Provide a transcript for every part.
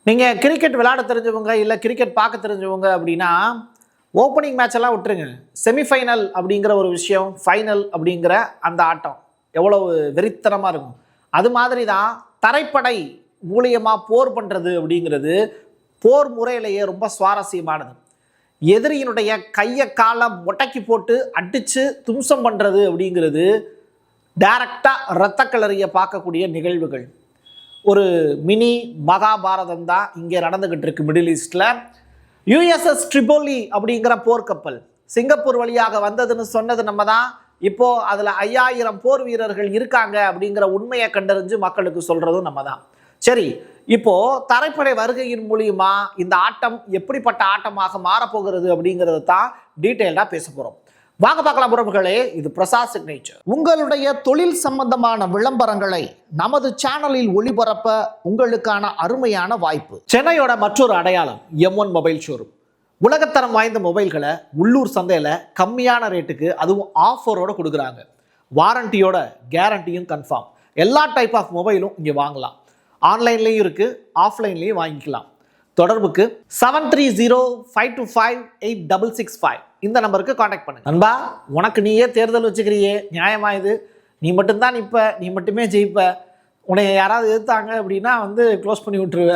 நீங்கள் கிரிக்கெட் விளையாட தெரிஞ்சவங்க இல்லை கிரிக்கெட் பார்க்க தெரிஞ்சவங்க அப்படின்னா ஓப்பனிங் மேட்ச் எல்லாம் விட்டுருங்க. செமிஃபைனல் அப்படிங்கிற ஒரு விஷயம், ஃபைனல் அப்படிங்கிற அந்த ஆட்டம் எவ்வளவு வெறித்தனமாக இருக்கும். அது மாதிரி தான் தரைப்படை மூலியமாக போர் பண்ணுறது அப்படிங்கிறது போர் முறையிலேயே ரொம்ப சுவாரஸ்யமானது. எதிரியினுடைய கையை காலை முடக்கி போட்டு அடித்து தும்சம் பண்ணுறது அப்படிங்கிறது டைரக்டாக இரத்த கலரியை பார்க்கக்கூடிய நிகழ்வுகள். ஒரு மினி மகாபாரதம் தான் இங்கே நடந்துகிட்டு இருக்கு மிடில் ஈஸ்டில். யுஎஸ்எஸ் ட்ரிபோலி அப்படிங்கிற போர்க்கப்பல் சிங்கப்பூர் வழியாக வந்ததுன்னு சொன்னது நம்ம தான். இப்போ அதில் 5000 போர் வீரர்கள் இருக்காங்க அப்படிங்கிற உண்மையை கண்டறிஞ்சு மக்களுக்கு சொல்றதும் நம்ம தான். சரி, இப்போ தரைப்படை வருகையின் மூலியமா இந்த ஆட்டம் எப்படிப்பட்ட ஆட்டமாக மாறப்போகிறது அப்படிங்கிறத தான் டீட்டெயில்டாக பேச போகிறோம். வாங்க பார்க்கலாம் உறவுகளே, இது பிரசாத் சிக்னேச்சர். உங்களுடைய தொழில் சம்பந்தமான விளம்பரங்களை நமது சேனலில் ஒளிபரப்ப உங்களுக்கான அருமையான வாய்ப்பு. சென்னையோட மற்றொரு அடையாளம் M1 மொபைல் ஷோரூம். உலகத்தரம் வாய்ந்த மொபைல்களை உள்ளூர் சந்தையில் கம்மியான ரேட்டுக்கு, அதுவும் ஆஃபரோட கொடுக்குறாங்க. வாரண்டியோட கேரண்டியும் கன்ஃபார்ம். எல்லா டைப் ஆஃப் மொபைலும் இங்கே வாங்கலாம். ஆன்லைன்லேயும் இருக்குது, ஆஃப்லைன்லேயும் வாங்கிக்கலாம். தொடர்புக்கு 7305258665 இந்த நம்பருக்கு காண்டாக்ட் பண்ணுங்க. நண்பா, உனக்கு நீயே தேர்தல் வச்சுக்கிறியே, நியாயமா இது? நீ மட்டும்தான் நிற்ப, நீ மட்டுமே ஜெயிப்ப. உன்னை யாராவது எதிர்த்தாங்க அப்படின்னா க்ளோஸ் பண்ணி விட்டுருவ.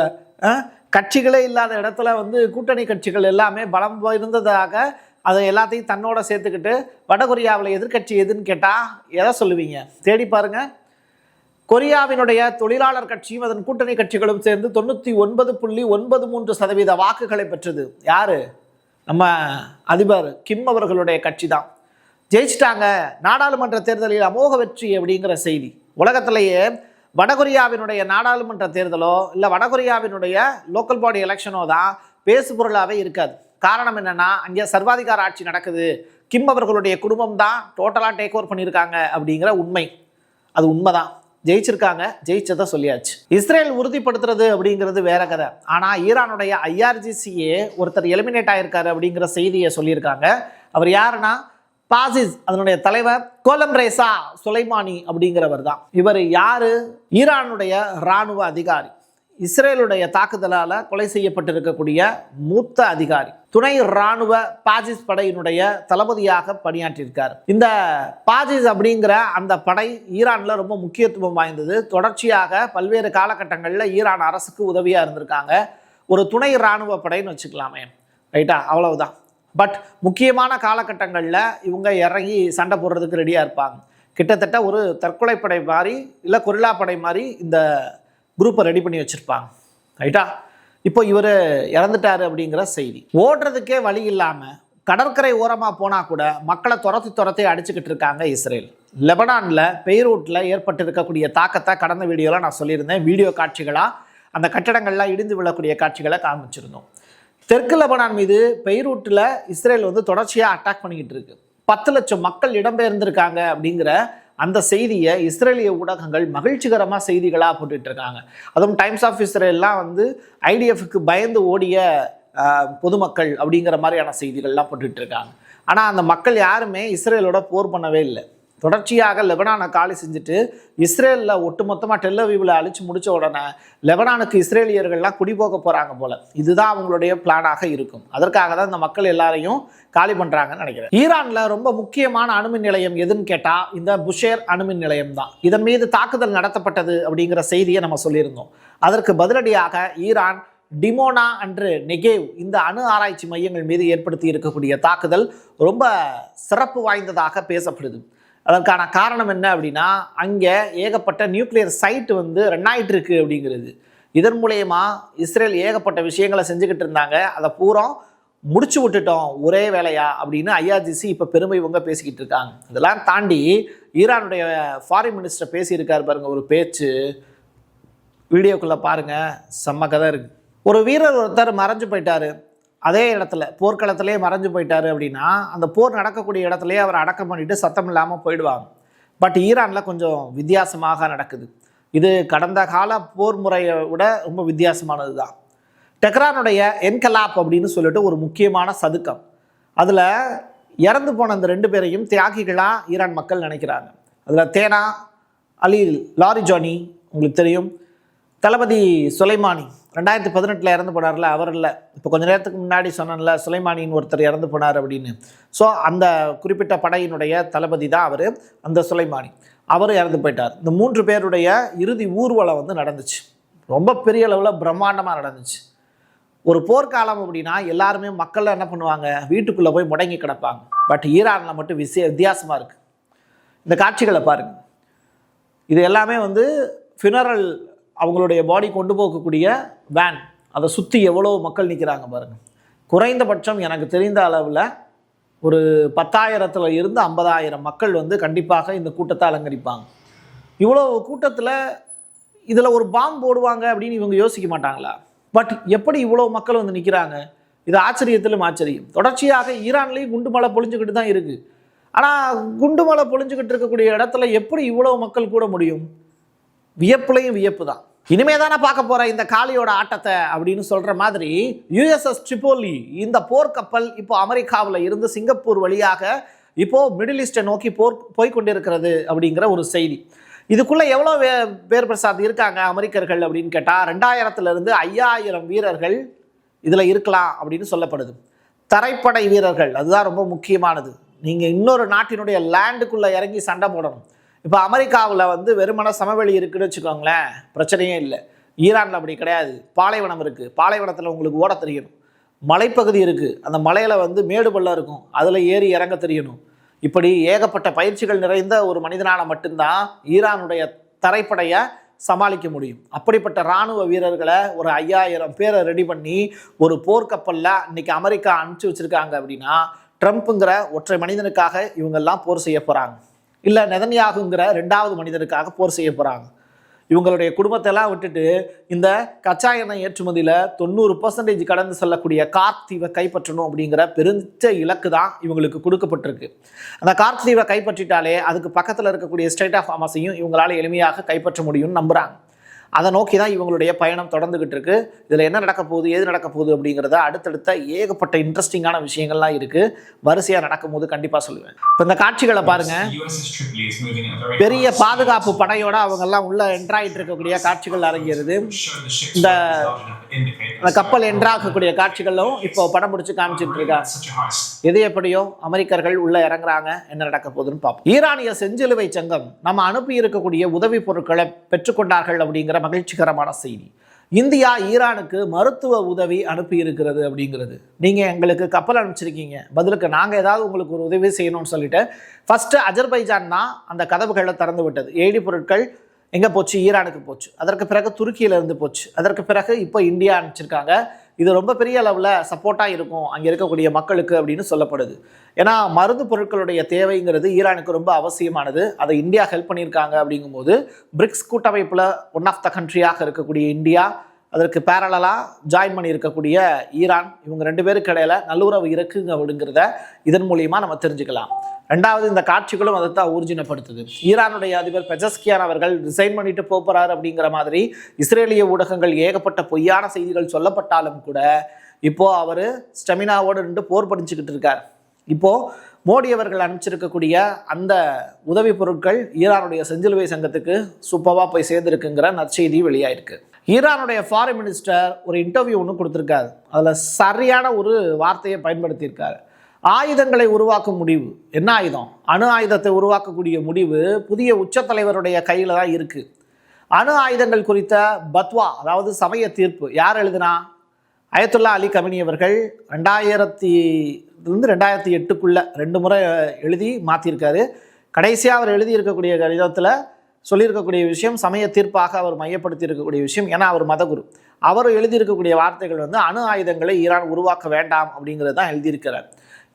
கட்சிகளே இல்லாத இடத்துல கூட்டணி கட்சிகள் எல்லாமே பலம் இருந்ததாக அதை எல்லாத்தையும் தன்னோட சேர்த்துக்கிட்டு வடகொரியாவில் எதிர்கட்சி எதுன்னு கேட்டால் எதை சொல்லுவீங்க? தேடி பாருங்க. கொரியாவினுடைய தொழிலாளர் கட்சியும் அதன் கூட்டணி கட்சிகளும் சேர்ந்து 99.93% வாக்குகளை பெற்றது. யாரு? நம்ம அதிபர் கிம் அவர்களுடைய கட்சி தான். ஜெயிச்சிட்டாங்க. நாடாளுமன்ற தேர்தலில் அமோக வெற்றி அப்படிங்கிற செய்தி. உலகத்திலேயே வடகொரியாவினுடைய நாடாளுமன்ற தேர்தலோ இல்லை வடகொரியாவினுடைய லோக்கல் பாடி எலெக்ஷனோ தான் பேசு பொருளாகவே இருக்காது. காரணம் என்னன்னா, அங்கே சர்வாதிகார ஆட்சி நடக்குது. கிம் அவர்களுடைய குடும்பம் தான் டோட்டலாக டேக் ஓவர் பண்ணியிருக்காங்க அப்படிங்கிற உண்மை. அது உண்மைதான். ஜெயிச்சிருக்காங்க, ஜெயிச்சதை சொல்லியாச்சு. இஸ்ரேல் உறுதிப்படுத்துறது அப்படிங்கிறது வேற கதை. ஆனால் ஈரானுடைய IRGCயே ஒருத்தர் எலிமினேட் ஆயிருக்காரு அப்படிங்கிற செய்தியை சொல்லியிருக்காங்க. அவர் யாருன்னா பாசிஸ், அதனுடைய தலைவர் கோலம் ரேசா சுலைமானி அப்படிங்கிறவர் தான். இவர் யாரு? ஈரானுடைய இராணுவ அதிகாரி. இஸ்ரேலுடைய தாக்குதலால் கொலை செய்யப்பட்டிருக்கக்கூடிய மூத்த அதிகாரி. துணை இராணுவ பாசிஸ் படையினுடைய தளபதியாக பணியாற்றியிருக்கார். இந்த பாசிஸ் அப்படிங்கிற அந்த படை ஈரானில் ரொம்ப முக்கியத்துவம் வாய்ந்தது. தொடர்ச்சியாக பல்வேறு காலகட்டங்களில் ஈரான் அரசுக்கு உதவியாக இருந்திருக்காங்க. ஒரு துணை இராணுவ படைன்னு வச்சுக்கலாமே, ரைட்டா? அவ்வளவுதான். பட் முக்கியமான காலகட்டங்களில் இவங்க இறங்கி சண்டை போடுறதுக்கு ரெடியாக இருப்பாங்க. கிட்டத்தட்ட ஒரு தற்கொலை படை மாதிரி இல்லை கொரில்லா படை மாதிரி இந்த குரூப்பை ரெடி பண்ணி வச்சுருப்பாங்க, ரைட்டா? இப்போ இவர் இறந்துட்டாரு அப்படிங்கிற செய்தி. ஓடுறதுக்கே வழி இல்லாமல் கடற்கரை ஓரமாக போனால் கூட மக்களை துரத்தி அடிச்சுக்கிட்டு இருக்காங்க இஸ்ரேல். லெபனானில் பெய்ரூட்டில் ஏற்பட்டிருக்கக்கூடிய தாக்கத்தை கடந்த வீடியோவில் நான் சொல்லியிருந்தேன். வீடியோ காட்சிகளாக அந்த கட்டடங்கள்லாம் இடிந்து விழக்கூடிய காட்சிகளை காமிச்சிருந்தோம். தெற்கு லெபனான் மீது பெய்ரூட்டில் இஸ்ரேல் தொடர்ச்சியாக அட்டாக் பண்ணிக்கிட்டு இருக்கு. 10 லட்சம் மக்கள் இடம்பெயர்ந்திருக்காங்க அப்படிங்கிற அந்த செய்தியை இஸ்ரேலிய ஊடகங்கள் மகிழ்ச்சிகரமாக செய்திகளாக போட்டுட்டு இருக்காங்க. அதுவும் டைம்ஸ் ஆஃப் இஸ்ரேல்லாம் IDFக்கு பயந்து ஓடிய பொதுமக்கள் அப்படிங்கிற மாதிரியான செய்திகள்லாம் போட்டுட்டு இருக்காங்க. ஆனால் அந்த மக்கள் யாருமே இஸ்ரேலோட போர் பண்ணவே இல்லை. தொடர்ச்சியாக லெபனானை காலி செஞ்சுட்டு இஸ்ரேலில் ஒட்டுமொத்தமாக டெல்லவீவில் அழிச்சு முடித்த உடனே லெபனானுக்கு இஸ்ரேலியர்கள்லாம் குடிபோக போகிறாங்க போல. இதுதான் அவங்களுடைய பிளானாக இருக்கும். அதற்காக தான் இந்த மக்கள் எல்லாரையும் காலி பண்ணுறாங்கன்னு நினைக்கிறேன். ஈரானில் ரொம்ப முக்கியமான அணுமின் நிலையம் எதுன்னு கேட்டால் இந்த புஷேர் அணுமின் நிலையம் தான். இதன் மீது தாக்குதல் நடத்தப்பட்டது அப்படிங்கிற செய்தியை நம்ம சொல்லியிருந்தோம். அதற்கு பதிலடியாக ஈரான் டிமோனா அன்று நெகேவ் இந்த அணு ஆராய்ச்சி மையங்கள் மீது ஏற்படுத்தி இருக்கக்கூடிய தாக்குதல் ரொம்ப சிறப்பு வாய்ந்ததாக பேசப்படுது. அதற்கான காரணம் என்ன அப்படின்னா, அங்கே ஏகப்பட்ட நியூக்ளியர் சைட் ரன் ஆகிட்டு இருக்கு அப்படிங்கிறது. இதன் மூலயமா இஸ்ரேல் ஏகப்பட்ட விஷயங்களை செஞ்சுக்கிட்டு இருந்தாங்க. அதை பூரா முடிச்சு விட்டுட்டோம் ஒரே வேலையா அப்படின்னு IRGC இப்போ பெருமை பேசிக்கிட்டு இருக்காங்க. இதெல்லாம் தாண்டி ஈரானுடைய ஃபாரின் மினிஸ்டர் பேசியிருக்காரு பாருங்க, ஒரு பேச்சு. வீடியோக்குள்ளே பாருங்க, செம்ம கதை இருக்கு. ஒரு வீரர் ஒருத்தர் மறைஞ்சு போயிட்டாரு. அதே இடத்துல போர்க்களத்திலே மறைஞ்சு போயிட்டாரு அப்படின்னா அந்த போர் நடக்கக்கூடிய இடத்துலையே அவர் அடக்கம் பண்ணிட்டு சத்தம் இல்லாமல் போயிடுவாங்க. பட் ஈரானில் கொஞ்சம் வித்தியாசமாக நடக்குது. இது கடந்த கால போர் முறையை விட ரொம்ப வித்தியாசமானது தான். டெஹ்ரானுடைய என்கலாப் அப்படின்னு சொல்லிட்டு ஒரு முக்கியமான சதுக்கம். அதில் இறந்து போன அந்த 2 பேரையும் தியாகிகளாக ஈரான் மக்கள் நினைக்கிறாங்க. அதில் தேனா அலி லாரிஜானி உங்களுக்கு தெரியும், தளபதி சுலைமானி 2018 இறந்து போனார்ல, அவர் இல்லை. இப்போ கொஞ்ச நேரத்துக்கு முன்னாடி சொன்னல சுலைமானின்னு ஒருத்தர் இறந்து போனார் அப்படின்னு. ஸோ அந்த குறிப்பிட்ட படையினுடைய தளபதி தான் அவர், அந்த சுலைமானி. அவர் இறந்து போயிட்டார். இந்த 3 பேருடைய இறுதி ஊர்வலம் வந்து நடந்துச்சு. ரொம்ப பெரிய அளவில் பிரம்மாண்டமாக நடந்துச்சு. ஒரு போர்க்காலம் அப்படின்னா எல்லாருமே மக்கள் என்ன பண்ணுவாங்க, வீட்டுக்குள்ளே போய் முடங்கி கிடப்பாங்க. பட் ஈரானில் மட்டும் வித்தியாசமாக இருக்குது. இந்த காட்சிகளை பாருங்கள். இது எல்லாமே வந்து ஃபினரல், அவங்களுடைய பாடி கொண்டு போகக்கூடிய வேன். அதை சுற்றி எவ்வளோ மக்கள் நிற்கிறாங்க பாருங்கள். குறைந்தபட்சம் எனக்கு தெரிந்த அளவில் ஒரு 10,000 இருந்து 50,000 மக்கள் வந்து கண்டிப்பாக இந்த கூட்டத்தை அலங்கரிப்பாங்க. இவ்வளோ கூட்டத்தில் இதில் ஒரு பாம்பு போடுவாங்க அப்படின்னு இவங்க யோசிக்க மாட்டாங்களா? பட் எப்படி இவ்வளோ மக்கள் வந்து நிற்கிறாங்க? இது ஆச்சரியத்திலும் ஆச்சரியம். தொடர்ச்சியாக ஈரான்லேயும் குண்டு மழை பொழிஞ்சுக்கிட்டு தான் இருக்குது. ஆனால் குண்டு மழை பொழிஞ்சுக்கிட்டு இருக்கக்கூடிய இடத்துல எப்படி இவ்வளோ மக்கள் கூட முடியும்? வியப்புலையும் வியப்பு தான். இனிமே தானே பார்க்க போகிற இந்த காளியோட ஆட்டத்தை அப்படின்னு சொல்கிற மாதிரி USS ட்ரிபோலி இந்த போர்க்கப்பல் இப்போ அமெரிக்காவில் இருந்து சிங்கப்பூர் வழியாக இப்போது மிடில் ஈஸ்டை நோக்கி போய்கொண்டிருக்கிறது அப்படிங்கிற ஒரு செய்தி. இதுக்குள்ளே எவ்வளோ பேர் பிரசாத் இருக்காங்க அமெரிக்கர்கள் அப்படின்னு கேட்டால் 2000 5,000 வீரர்கள் இதில் இருக்கலாம் அப்படின்னு சொல்லப்படுது. தரைப்படை வீரர்கள், அதுதான் ரொம்ப முக்கியமானது. நீங்கள் இன்னொரு நாட்டினுடைய லேண்டுக்குள்ளே இறங்கி சண்டை போடணும். இப்போ அமெரிக்காவில் வந்து வெறுமன சமவெளி இருக்குன்னு வச்சுக்கோங்களேன், பிரச்சனையே இல்லை. ஈரானில் அப்படி கிடையாது. பாலைவனம் இருக்குது. பாலைவனத்தில் உங்களுக்கு ஓட தெரியணும். மலைப்பகுதி இருக்குது. அந்த மலையில் வந்து மேடு பள்ளம் இருக்கும். அதில் ஏறி இறங்க தெரியணும். இப்படி ஏகப்பட்ட பயிற்சிகள் நிறைந்த ஒரு மனிதனால மட்டும்தான் ஈரானுடைய தரைப்படையை சமாளிக்க முடியும். அப்படிப்பட்ட இராணுவ வீரர்களை ஒரு 5,000 பேரை ரெடி பண்ணி ஒரு போர்க்கப்பலில் இன்னைக்கு அமெரிக்கா அனுப்பிச்சு வச்சுருக்காங்க. அப்படின்னா ட்ரம்ப்புங்கிற ஒற்றை மனிதனுக்காக இவங்கெல்லாம் போர் செய்ய போகிறாங்க, இல்லை நெதன்யாகுங்கிற 2வது மனிதனுக்காக போர் செய்ய போகிறாங்க. இவங்களுடைய குடும்பத்தெல்லாம் விட்டுட்டு இந்த கச்சா எண்ணெய் ஏற்றுமதியில் 90% கடந்து செல்லக்கூடிய கார்க் தீவை கைப்பற்றணும் அப்படிங்கிற பெருஞ்ச இலக்கு தான் இவங்களுக்கு கொடுக்கப்பட்டிருக்கு. அந்த கார்க் தீவை கைப்பற்றிட்டாலே அதுக்கு பக்கத்தில் இருக்கக்கூடிய ஸ்டேட் ஆஃப் ஹமாஸையும் இவங்களால் எளிமையாக கைப்பற்ற முடியும்னு நம்புகிறாங்க. அதை நோக்கி தான் இவங்களுடைய பயணம் தொடர்ந்துகிட்டு இருக்கு. இதில் என்ன நடக்க போகுது, ஏது நடக்க போகுது அப்படிங்கிறத அடுத்தடுத்த ஏகப்பட்ட இன்ட்ரெஸ்டிங்கான விஷயங்கள்லாம் இருக்குது. வரிசையாக நடக்கும் போது கண்டிப்பாக சொல்லுவேன். இப்போ இந்த காட்சிகளை பாருங்கள். பெரிய பாதுகாப்பு படையோட அவங்கெல்லாம் உள்ள என்ட்ராயிட்டு இருக்கக்கூடிய காட்சிகள் அரங்கிறது. இந்த கப்பல் என்ட்ராகக்கூடிய காட்சிகளும் இப்போ படம் முடிச்சு காமிச்சிட்டு இருக்காங்க. எது எப்படியோ அமெரிக்கர்கள் உள்ள இறங்குறாங்க. என்ன நடக்க போகுதுன்னு பார்ப்போம். ஈரானிய செஞ்சிலுவை சங்கம் நம்ம அனுப்பி இருக்கக்கூடிய உதவி பொருட்களை பெற்றுக்கொண்டார்கள் அப்படிங்கிற மகிழ்ச்சிகரமான செய்தி. இந்தியா ஈரானுக்கு மருத்துவ உதவி அனுப்பி இருக்கிறது அப்படிங்கிறது. நீங்கள் எங்களுக்கு கப்பல் அனுப்பிச்சிருக்கீங்க, பதிலுக்கு நாங்கள் ஏதாவது உங்களுக்கு ஒரு உதவி செய்யணும்னு சொல்லிட்டு ஃபஸ்ட்டு அஜர்பைஜான் தான் அந்த கதவுகளை திறந்து விட்டது. ஏடி பொருட்கள் எங்கே போச்சு? ஈரானுக்கு போச்சு. அதற்கு பிறகு துருக்கியிலேருந்து போச்சு. அதற்கு பிறகு இப்போ இந்தியா அனுப்பிச்சிருக்காங்க. இது ரொம்ப பெரிய அளவில் சப்போர்ட்டாக இருக்கும் அங்கே இருக்கக்கூடிய மக்களுக்கு அப்படின்னு சொல்லப்படுது. ஏன்னா மருந்து பொருட்களுடைய தேவைங்கிறது ஈரானுக்கு ரொம்ப அவசியமானது. அதை இந்தியா ஹெல்ப் பண்ணியிருக்காங்க. அப்படிங்கும்போது பிரிக்ஸ் கூட்டமைப்பில் ஒன் ஆஃப் த கண்ட்ரியாக இருக்கக்கூடிய இந்தியா, அதற்கு பேரலாக ஜாயின் பண்ணி இருக்கக்கூடிய ஈரான், இவங்க 2 பேருக்கு இடையில நல்லுறவு இருக்குங்க அப்படிங்கிறத இதன் மூலியமாக நம்ம தெரிஞ்சுக்கலாம். 2வது இந்த காட்சிகளும் அதை தான் ஊர்ஜினப்படுத்துது. ஈரானுடைய அதிபர் பெஜஸ்கியான் அவர்கள் ரிசைன் பண்ணிட்டு போகிறார் அப்படிங்கிற மாதிரி இஸ்ரேலிய ஊடகங்கள் ஏகப்பட்ட பொய்யான செய்திகள் சொல்லப்பட்டாலும் கூட இப்போ அவர் ஸ்டெமினாவோடு நின்று போர் படிச்சுக்கிட்டு இருக்கார். இப்போ மோடி அவர்கள் அனுப்பிச்சிருக்கக்கூடிய அந்த உதவி பொருட்கள் ஈரானுடைய செஞ்சிலுவை சங்கத்துக்கு சூப்பராக போய் சேர்ந்துருக்குங்கிற நற்செய்தி வெளியாயிருக்கு. ஈரானுடைய ஃபாரின் மினிஸ்டர் ஒரு இன்டர்வியூ ஒன்று கொடுத்துருக்காரு. அதில் சரியான ஒரு வார்த்தையை பயன்படுத்தியிருக்காரு. ஆயுதங்களை உருவாக்கும் முடிவு. என்ன ஆயுதம்? அணு ஆயுதத்தை உருவாக்கக்கூடிய முடிவு புதிய உச்சத்தலைவருடைய கையில் தான் இருக்குது. அணு ஆயுதங்கள் குறித்த பத்வா, அதாவது சமய தீர்ப்பு யார் எழுதுனா? அயத்துல்லா அலி கமினி அவர்கள் 2000 2008 2 முறை எழுதி மாற்றிருக்காரு. கடைசியாக அவர் எழுதியிருக்கக்கூடிய கடிதத்தில் சொல்லியிருக்கக்கூடிய விஷயம் சமய தீர்ப்பாக அவர் மையப்படுத்தி இருக்கக்கூடிய விஷயம். ஏன்னா அவர் மதகுரு. அவர் எழுதியிருக்கக்கூடிய வார்த்தைகள் வந்து அணு ஆயுதங்களை ஈரான் உருவாக்க வேண்டாம் அப்படிங்கிறது தான் எழுதியிருக்கிறார்.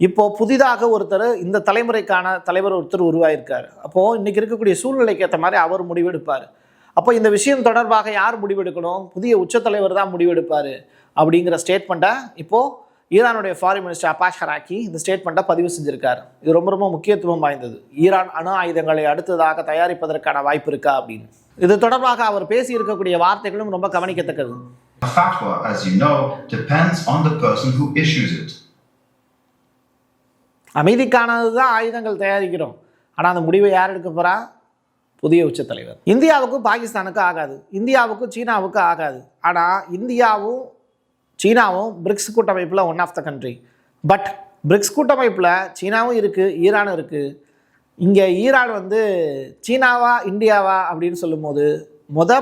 இப்போது புதிதாக ஒருத்தர், இந்த தலைமுறைக்கான தலைவர் ஒருத்தர் உருவாயிருக்கார். அப்போது இன்றைக்கி இருக்கக்கூடிய சூழ்நிலைக்கு ஏற்ற மாதிரி அவர் முடிவெடுப்பார். அப்போ இந்த விஷயம் தொடர்பாக யார் முடிவெடுக்கணும்? புதிய உச்சத்தலைவர் தான் முடிவெடுப்பார் அப்படிங்கிற ஸ்டேட்மெண்ட்டை இப்போது ஈரானுடைய ஃபாரின் மினிஸ்டர் அப்பாஸ் ஹராக்கி இந்த ஸ்டேட்மெண்ட்டை பதிவு செஞ்சுருக்கார். இது ரொம்ப ரொம்ப முக்கியத்துவம் வாய்ந்தது. ஈரான் அணு ஆயுதங்களை அடுத்ததாக தயாரிப்பதற்கான வாய்ப்பு இருக்கா அப்படின்னு. இது தொடர்பாக அவர் பேசி இருக்கக்கூடிய வார்த்தைகளும் ரொம்ப கவனிக்கத்தக்கது. A fatwa, as you know, depends on the person who issues it. அமைதிக்கானது தான் ஆயுதங்கள் தயாரிக்கிறோம். ஆனால் அந்த முடிவை யார் எடுக்க போகிறா? புதிய உச்ச தலைவர். இந்தியாவுக்கும் பாகிஸ்தானுக்கும் ஆகாது, இந்தியாவுக்கும் சீனாவுக்கும் ஆகாது. ஆனால் இந்தியாவும் சீனாவும் பிரிக்ஸ் கூட்டமைப்பில் one of the country. But BRICS கூட்டமைப்பில் சீனாவும் இருக்குது, ஈரானும் இருக்குது. இங்கே ஈரான் சீனாவா இந்தியாவா அப்படின்னு சொல்லும்போது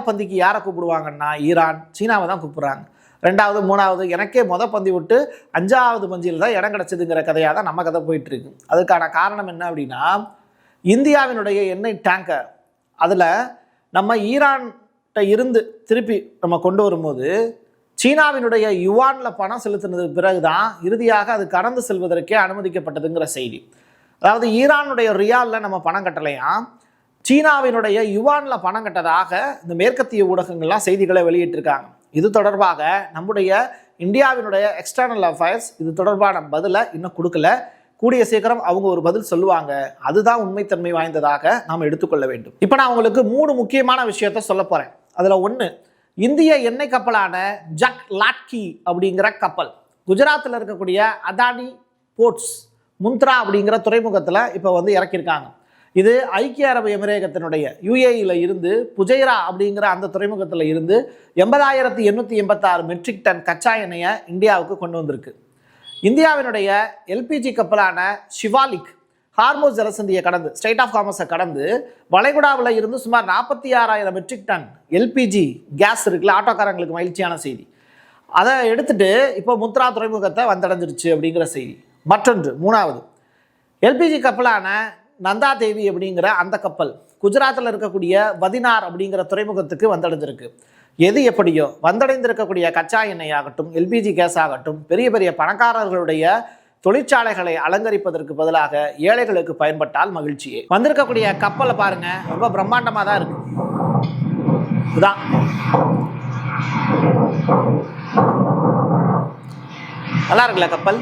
பந்திக்கு யாரை கூப்பிடுவாங்கன்னா ஈரான் சீனாவை தான் கூப்பிட்றாங்க. 2வது 3வது எனக்கே பந்தி விட்டு 5வது பந்தியில் தான் இடம் கிடச்சிதுங்கிற கதையாக தான் நம்ம கதை போயிட்டுருக்கு. அதுக்கான காரணம் என்ன அப்படின்னா, இந்தியாவினுடைய எண்ணெய் டேங்கர் அதில் நம்ம ஈரான்கிட்ட இருந்து திருப்பி நம்ம கொண்டு வரும்போது சீனாவினுடைய யுவானில் பணம் செலுத்தினதுக்கு பிறகு தான் இறுதியாக அது கடந்து செல்வதற்கே அனுமதிக்கப்பட்டதுங்கிற செய்தி. அதாவது ஈரானுடைய ரியாலில் நம்ம பணம் கட்டலையாம், சீனாவினுடைய யுவானில் பணம் கட்டதாக இந்த மேற்கத்திய ஊடகங்கள்லாம் செய்திகளை வெளியிட்டிருக்காங்க. இது தொடர்பாக நம்முடைய இந்தியாவினுடைய எக்ஸ்டர்னல் அஃபேர்ஸ் இது தொடர்பான பதிலை இன்னும் கொடுக்கல. கூடிய சீக்கிரம் அவங்க ஒரு பதில் சொல்லுவாங்க. அதுதான் உண்மைத்தன்மை வாய்ந்ததாக நாம் எடுத்துக்கொள்ள வேண்டும். இப்போ நான் உங்களுக்கு 3 முக்கியமான விஷயத்த சொல்ல போகிறேன். அதில் 1, இந்திய எண்ணெய் கப்பலான ஜக் லாட்கி அப்படிங்கிற கப்பல் குஜராத்தில் இருக்கக்கூடிய அதானி போர்ட்ஸ் முந்த்ரா அப்படிங்கிற துறைமுகத்தில் இப்போ இறக்கியிருக்காங்க. இது ஐக்கிய அரபு எமிரேகத்தினுடைய UAEல இருந்து புஜைரா அப்படிங்கிற அந்த துறைமுகத்தில் இருந்து 80,886 மெட்ரிக் டன் கச்சா எண்ணெயை இந்தியாவுக்கு கொண்டு வந்திருக்கு. இந்தியாவினுடைய LPG கப்பலான ஷிவாலிக் ஹார்மோஸ் ஜலசந்தியை கடந்து ஸ்ட்ரைட் ஆஃப் ஹார்மஸை கடந்து வளைகுடாவில் இருந்து சுமார் 46,000 மெட்ரிக் டன் LPG கேஸ் இருக்குல்ல, ஆட்டோக்காரங்களுக்கு மகிழ்ச்சியான செய்தி. அதை எடுத்துட்டு இப்போ முத்ரா துறைமுகத்தை வந்தடைஞ்சிருச்சு அப்படிங்கிற செய்தி. மற்றொன்று 3வது LPG கப்பலான நந்தா தேவி அப்படிங்கிற அந்த கப்பல் குஜராத்தில் இருக்கக்கூடிய வதினார் அப்படிங்கிற துறைமுகத்துக்கு வந்தடைஞ்சிருக்கு. எது எப்படியோ வந்தடைந்திருக்கக்கூடிய கச்சா எண்ணெய் ஆகட்டும், LPG கேஸ் ஆகட்டும், பெரிய பெரிய பணக்காரர்களுடைய தொழிற்சாலைகளை அலங்கரிப்பதற்கு பதிலாக ஏழைகளுக்கு பயன்பட்டால் மகிழ்ச்சியே. வந்திருக்கக்கூடிய கப்பலை பாருங்க, ரொம்ப பிரம்மாண்டமாக தான் இருக்கு. இதுதான் நல்லா இருக்குல்ல கப்பல்.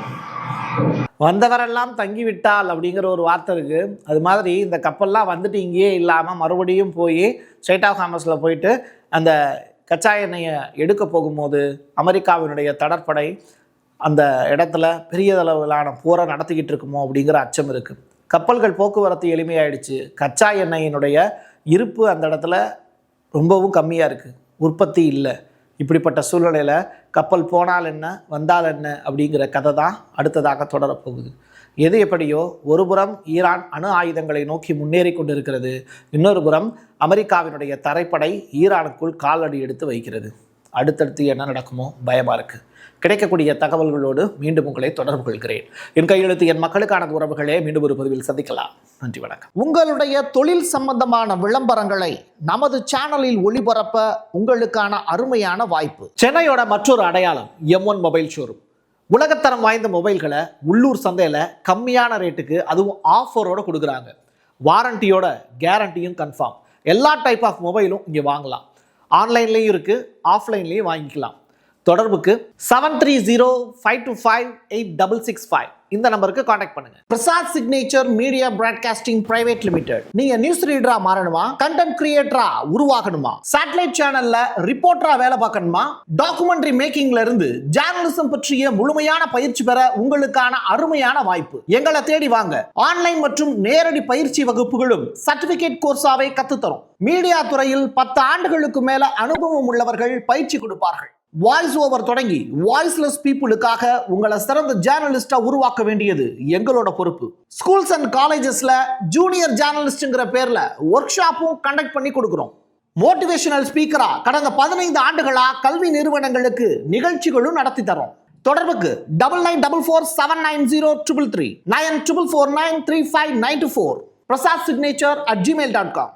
வந்தவரெல்லாம் தங்கிவிட்டால் அப்படிங்கிற ஒரு வார்த்தை இருக்கு. அது மாதிரி இந்த கப்பல்லாம் வந்துட்டு இங்கேயே இல்லாமல் மறுபடியும் போய் ஸ்ட்ரைட் ஆஃப் ஹார்மஸில் போயிட்டு அந்த கச்சா எண்ணெயை எடுக்க போகும்போது அமெரிக்காவினுடைய கடற்படை அந்த இடத்துல பெரிய அளவிலான போரை நடத்திக்கிட்டு இருக்குமோ அப்படிங்கிற அச்சம் இருக்குது. கப்பல்கள் போக்குவரத்து எளிமையாயிடுச்சு. கச்சா எண்ணெயினுடைய இருப்பு அந்த இடத்துல ரொம்பவும் கம்மியாக இருக்குது, உற்பத்தி இல்லை. இப்படிப்பட்ட சூழ்நிலையில் கப்பல் போனால் என்ன வந்தால் என்ன அப்படிங்கிற கதை தான் அடுத்ததாக தொடரப்போகுது. எது எப்படியோ ஒரு புறம் ஈரான் அணு ஆயுதங்களை நோக்கி முன்னேறி கொண்டிருக்கிறது, இன்னொரு புறம் அமெரிக்காவினுடைய தரைப்படை ஈரானுக்குள் காலடி எடுத்து வைக்கிறது. அடுத்தடுத்து என்ன நடக்குமோ பயமாக இருக்குது. கிடைக்கக்கூடிய தகவல்களோடு மீண்டும் உங்களை தொடர்பு கொள்கிறேன். என் கையெழுத்து என் மக்களுக்கான உறவுகளே. மீண்டும் ஒரு பதிவில் சந்திக்கலாம். நன்றி, வணக்கம். உங்களுடைய தொழில் சம்பந்தமான விளம்பரங்களை நமது சேனலில் ஒளிபரப்ப உங்களுக்கான அருமையான வாய்ப்பு. சென்னையோட மற்றொரு அடையாளம் M1 மொபைல் ஷோரூம். உலகத்தரம் வாய்ந்த மொபைல்களை உள்ளூர் சந்தையில் கம்மியான ரேட்டுக்கு அதுவும் ஆஃபரோடு கொடுக்குறாங்க. வாரண்டியோட கேரண்டியும் கன்ஃபார்ம். எல்லா டைப் ஆஃப் மொபைலும் இங்கே வாங்கலாம். ஆன்லைன்லேயும் இருக்குது, ஆஃப்லைன்லேயும் வாங்கிக்கலாம். தொடர்புக்கு 7305258665 இந்த நம்பருக்கு காண்டாக்ட் பண்ணுங்க. Prasad signature media broadcasting private limited. நீங்க நியூஸ் ரீடரா மாறணுமா, கண்டென்ட் கிரியேட்டரா உருவாகணுமா, சேட்டலைட் சேனல்ல ரிப்போர்ட்டரா வேலை பார்க்கணுமா, டாக்குமெண்ட்ரி மேக்கிங்ல இருந்து ஜேர்னலிசம் பற்றிய முழுமையான பயிற்சி பெற உங்களுக்கான அருமையான வாய்ப்பு. எங்களை தேடி வாங்க. ஆன்லைன் மற்றும் நேரடி பயிற்சி வகுப்புகளும் சர்டிபிகேட் கோர்ஸாவே கத்துத்தரும். மீடியா துறையில் 10 ஆண்டுகளுக்கு மேல அனுபவம் உள்ளவர்கள் பயிற்சி கொடுப்பார்கள். வாய்ஸ் ஓவர் தொடங்கி வாய்ஸ்லெஸ் பீப்புளுக்காக உங்களை சிறந்த ஜேர்னலிஸ்டா உருவாக்க வேண்டியது எங்களோட பொறுப்பு. ஸ்கூல்ஸ் அண்ட் காலேஜஸ்ல ஜூனியர் ஜேர்னலிஸ்ட்ங்கிற பேர்ல ஒர்க் ஷாப்பும் கண்டக்ட் பண்ணி கொடுக்கிறோம். மோட்டிவேஷனல் ஸ்பீக்கரா கடந்த 15 ஆண்டுகளா கல்வி நிறுவனங்களுக்கு நிகழ்ச்சிகளும் நடத்தி தரோம். தொடர்புக்கு 9944790333 94493594 prasad signature@gmail.com.